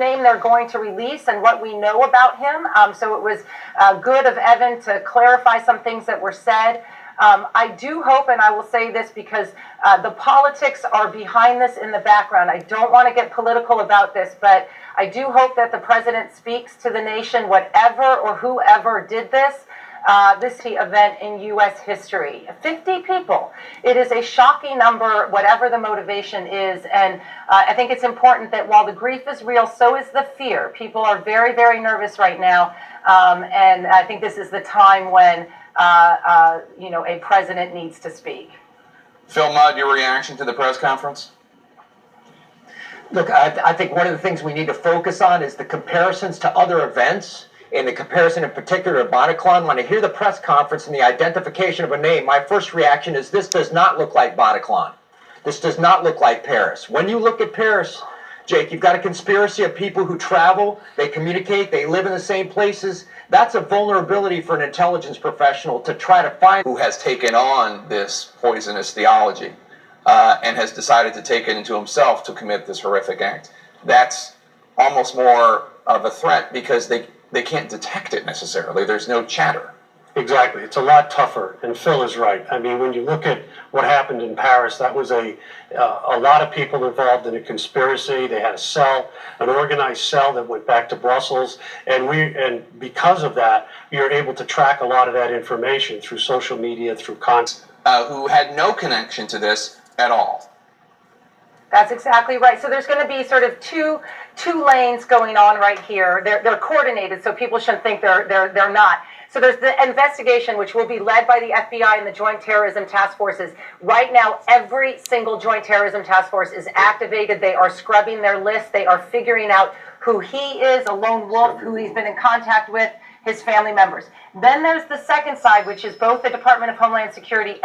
name they're going to release and what we know about him. So it was good of Evan to clarify some things that were said. I do hope, and I will say this because the politics are behind this in the background. I don't want to get political about this, but I do hope that the president speaks to the nation, whatever or whoever did this. This event in U.S. history. 50 people. It is a shocking number, whatever the motivation is. And I think it's important that while the grief is real, so is the fear. People are very, very nervous right now. And I think this is the time when, a president needs to speak. Phil Mudd, your reaction to the press conference? Look, I think one of the things we need to focus on is the comparisons to other events. In the comparison in particular to Bataclan, when I hear the press conference and the identification of a name, my first reaction is this does not look like Bataclan. This does not look like Paris. When you look at Paris, Jake, you've got a conspiracy of people who travel, they communicate, they live in the same places. That's a vulnerability for an intelligence professional to try to find who has taken on this poisonous theology and has decided to take it into himself to commit this horrific act. That's almost more of a threat because they can't detect it necessarily. There's no chatter. Exactly. It's a lot tougher, and Phil is right. I mean, when you look at what happened in Paris, that was a lot of people involved in a conspiracy. They had a cell, an organized cell that went back to Brussels, and because of that, you're able to track a lot of that information through social media, through content. Who had no connection to this at all. That's exactly right. So there's going to be sort of two lanes going on right here. They're coordinated, so people shouldn't think they're not. So there's the investigation, which will be led by the FBI and the Joint Terrorism Task Forces. Right now, every single Joint Terrorism Task Force is activated. They are scrubbing their list. They are figuring out who he is, a lone wolf, who he's been in contact with, his family members. Then there's the second side, which is both the Department of Homeland Security